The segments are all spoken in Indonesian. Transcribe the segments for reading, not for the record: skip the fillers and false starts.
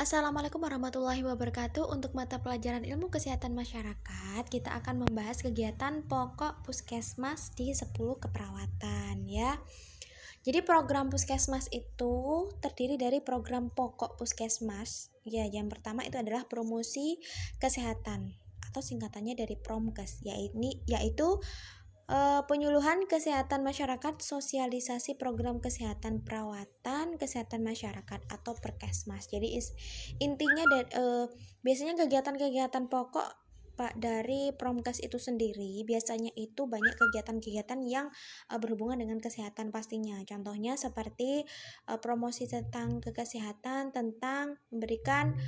Assalamualaikum warahmatullahi wabarakatuh. Untuk mata pelajaran ilmu kesehatan masyarakat, kita akan membahas kegiatan pokok puskesmas di 10 keperawatan ya. Jadi program puskesmas itu terdiri dari program pokok puskesmas. Ya, yang pertama itu adalah promosi kesehatan atau singkatannya dari Promkes, yaitu penyuluhan kesehatan masyarakat, sosialisasi program kesehatan perawatan, kesehatan masyarakat atau Perkesmas. Jadi intinya biasanya kegiatan-kegiatan pokok dari Promkes itu sendiri biasanya itu banyak kegiatan-kegiatan yang berhubungan dengan kesehatan pastinya. Contohnya seperti promosi tentang kesehatan, tentang memberikan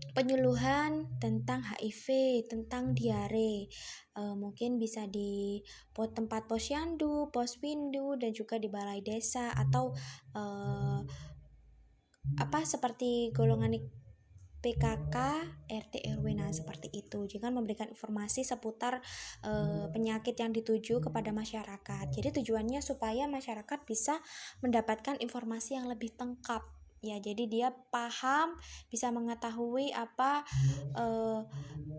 penyuluhan tentang HIV, tentang diare. Mungkin bisa di tempat posyandu, poswindu, dan juga di balai desa atau seperti golongan PKK, RT, RW, nah seperti itu. Jangan memberikan informasi seputar penyakit yang dituju kepada masyarakat. Jadi tujuannya supaya masyarakat bisa mendapatkan informasi yang lebih lengkap. Ya, jadi dia paham, bisa mengetahui apa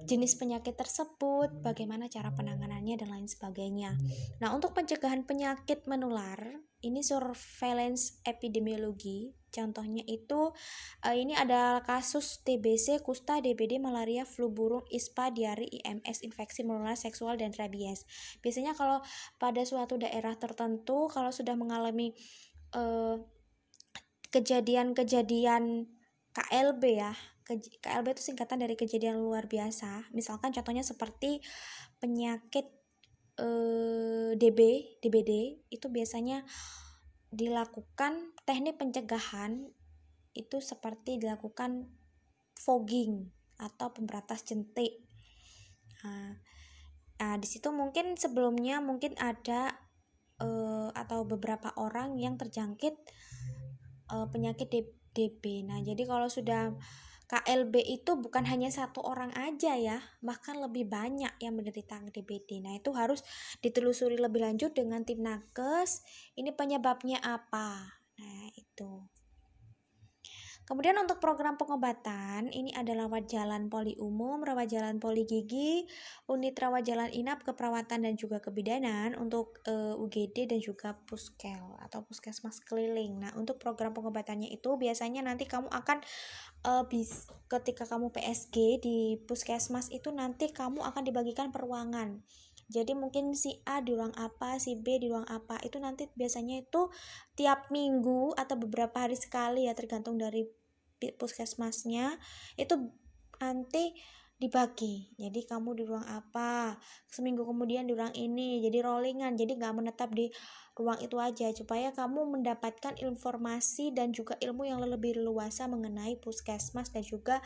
jenis penyakit tersebut, bagaimana cara penanganannya dan lain sebagainya. Nah, untuk pencegahan penyakit menular, ini surveillance epidemiologi. Contohnya itu ini ada kasus TBC, kusta, DBD, malaria, flu burung, ISPA, diare, IMS, infeksi menular seksual dan rabies. Biasanya kalau pada suatu daerah tertentu kalau sudah mengalami kejadian-kejadian KLB ya. KLB itu singkatan dari kejadian luar biasa. Misalkan contohnya seperti penyakit DBD itu biasanya dilakukan teknik pencegahan itu seperti dilakukan fogging atau pemberatas jentik. Di situ mungkin sebelumnya mungkin ada atau beberapa orang yang terjangkit penyakit DB. Nah, jadi kalau sudah KLB itu bukan hanya satu orang aja ya, bahkan lebih banyak yang menderita DBD. Nah, itu harus ditelusuri lebih lanjut dengan tim nakes. Ini penyebabnya apa? Nah, itu. Kemudian untuk program pengobatan, ini ada rawat jalan poli umum, rawat jalan poli gigi, unit rawat jalan inap, keperawatan dan juga kebidanan untuk UGD dan juga puskel atau puskesmas keliling. Nah, untuk program pengobatannya itu biasanya nanti kamu akan ketika kamu PSG di puskesmas itu nanti kamu akan dibagikan per ruangan. Jadi mungkin si A di ruang apa, si B di ruang apa, itu nanti biasanya itu tiap minggu atau beberapa hari sekali ya, tergantung dari puskesmasnya, itu nanti dibagi. Jadi kamu di ruang apa, seminggu kemudian di ruang ini, jadi rollingan, jadi gak menetap di ruang itu aja, supaya kamu mendapatkan informasi dan juga ilmu yang lebih luasa mengenai puskesmas dan juga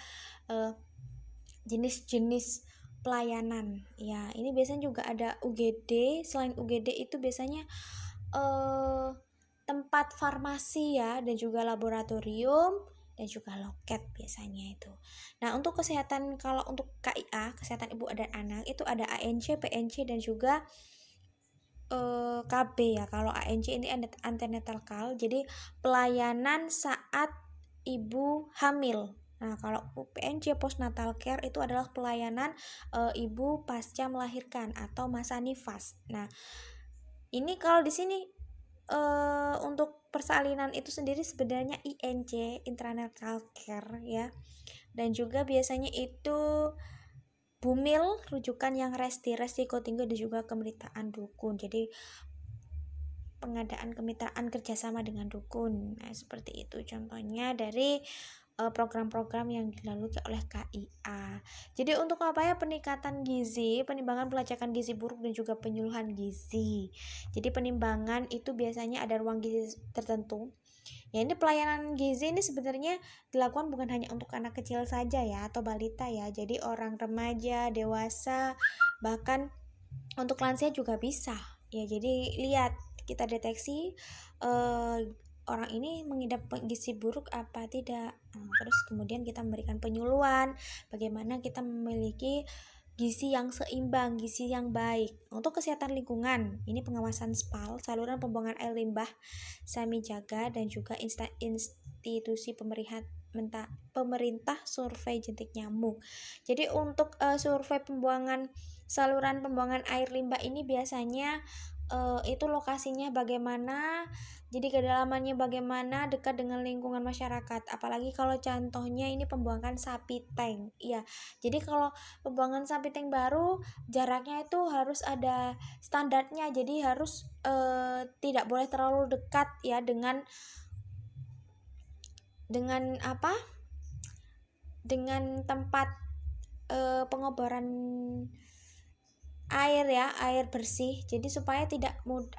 jenis-jenis pelayanan. Ya, ini biasanya juga ada UGD. Selain UGD itu biasanya tempat farmasi ya, dan juga laboratorium dan juga loket biasanya itu. Nah, untuk kesehatan, kalau untuk KIA, kesehatan ibu dan anak, itu ada ANC, PNC dan juga KB ya. Kalau ANC ini antenatal care, jadi pelayanan saat ibu hamil. Nah, kalau PNC postnatal care itu adalah pelayanan ibu pasca melahirkan atau masa nifas. Nah, ini kalau di sini untuk persalinan itu sendiri sebenarnya INC, intranetal care ya. Dan juga biasanya itu Bumil, rujukan yang resiko tinggi dan juga kemitraan dukun. Jadi pengadaan kemitraan kerjasama dengan dukun. Nah, seperti itu contohnya dari program-program yang dilalui oleh KIA. Jadi untuk apa ya, peningkatan gizi, penimbangan pelacakan gizi buruk dan juga penyuluhan gizi. Jadi penimbangan itu biasanya ada ruang gizi tertentu. Ya, ini pelayanan gizi ini sebenarnya dilakukan bukan hanya untuk anak kecil saja ya atau balita ya. Jadi orang remaja, dewasa, bahkan untuk lansia juga bisa. Ya, jadi lihat, kita deteksi orang ini mengidap gizi buruk apa tidak. Terus kemudian kita memberikan penyuluhan bagaimana kita memiliki gizi yang seimbang, gizi yang baik. Untuk kesehatan lingkungan, ini pengawasan SPAL, saluran pembuangan air limbah, semi jaga dan juga institusi pemerintah survei jentik nyamuk. Jadi untuk survei saluran pembuangan air limbah ini biasanya itu lokasinya bagaimana, jadi kedalamannya bagaimana, dekat dengan lingkungan masyarakat. Apalagi kalau contohnya ini pembuangan sapi tank. Iya. Jadi kalau pembuangan sapi tank baru jaraknya itu harus ada standarnya. Jadi harus tidak boleh terlalu dekat ya dengan apa? Dengan tempat pengobaran air ya, air bersih. Jadi supaya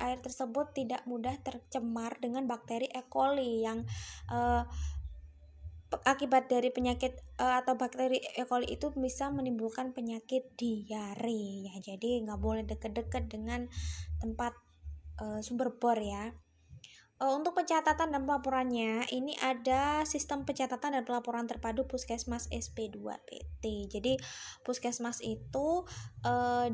air tersebut tidak mudah tercemar dengan bakteri E. coli yang akibat dari penyakit atau bakteri E. coli itu bisa menimbulkan penyakit diare ya. Jadi nggak boleh deket-deket dengan tempat sumber bor ya. Untuk pencatatan dan pelaporannya, ini ada sistem pencatatan dan pelaporan terpadu Puskesmas SP2PT. Jadi Puskesmas itu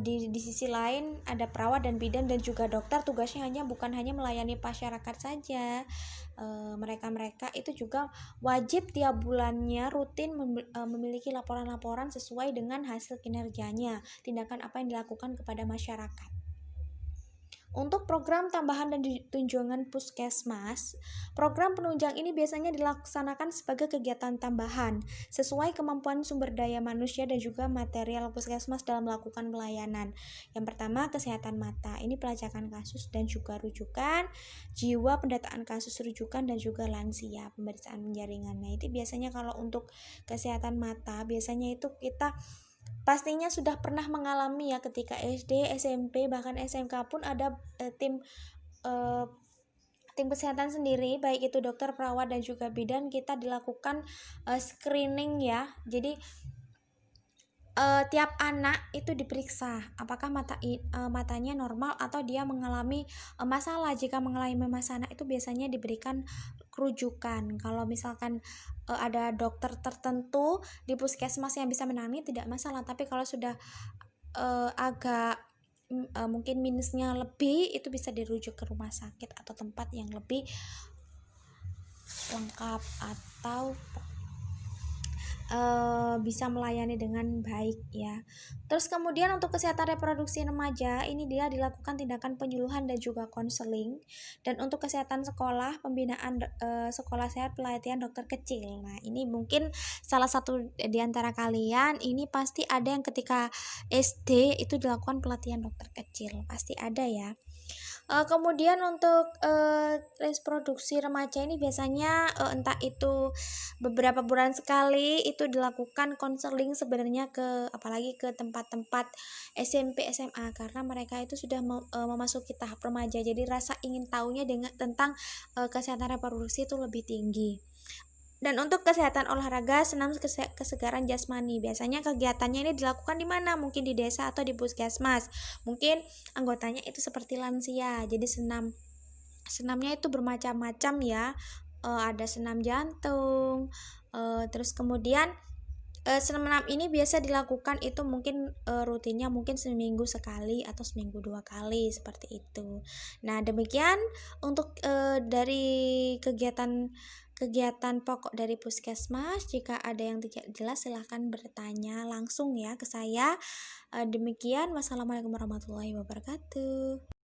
di sisi lain ada perawat dan bidan dan juga dokter. Tugasnya bukan hanya melayani masyarakat saja. Mereka itu juga wajib tiap bulannya rutin memiliki laporan-laporan sesuai dengan hasil kinerjanya, tindakan apa yang dilakukan kepada masyarakat. Untuk program tambahan dan tunjangan Puskesmas, program penunjang ini biasanya dilaksanakan sebagai kegiatan tambahan sesuai kemampuan sumber daya manusia dan juga material Puskesmas dalam melakukan pelayanan. Yang pertama, kesehatan mata. Ini pelacakan kasus dan juga rujukan, jiwa, pendataan kasus rujukan, dan juga lansia, pemeriksaan jaringan. Nah, itu biasanya kalau untuk kesehatan mata, biasanya itu kita pastinya sudah pernah mengalami ya ketika SD, SMP, bahkan SMK pun ada tim kesehatan sendiri, baik itu dokter, perawat, dan juga bidan. Kita dilakukan screening ya. Jadi tiap anak itu diperiksa apakah matanya normal atau dia mengalami masalah. Jika mengalami masalah itu biasanya diberikan rujukan. Kalau misalkan ada dokter tertentu di puskesmas yang bisa menangani, tidak masalah. Tapi kalau sudah agak mungkin minusnya lebih, itu bisa dirujuk ke rumah sakit atau tempat yang lebih lengkap atau bisa melayani dengan baik ya. Terus kemudian untuk kesehatan reproduksi remaja, ini dia dilakukan tindakan penyuluhan dan juga konseling. Dan untuk kesehatan sekolah, pembinaan sekolah sehat, pelatihan dokter kecil. Nah, ini mungkin salah satu di antara kalian ini pasti ada yang ketika SD itu dilakukan pelatihan dokter kecil, pasti ada ya. Kemudian untuk reproduksi remaja ini biasanya entah itu beberapa bulan sekali itu dilakukan konseling sebenarnya apalagi ke tempat-tempat SMP, SMA, karena mereka itu sudah memasuki tahap remaja. Jadi rasa ingin tahunya tentang kesehatan reproduksi itu lebih tinggi. Dan untuk kesehatan olahraga, senam, kesegaran jasmani, biasanya kegiatannya ini dilakukan di mana? Mungkin di desa atau di puskesmas. Mungkin anggotanya itu seperti lansia. Jadi senamnya itu bermacam-macam ya. Ada senam jantung. Terus kemudian senam ini biasa dilakukan itu mungkin rutinnya mungkin seminggu sekali atau seminggu 2 kali seperti itu. Nah, demikian untuk dari kegiatan pokok dari puskesmas. Jika ada yang tidak jelas silahkan bertanya langsung ya ke saya. Demikian, wassalamualaikum warahmatullahi wabarakatuh.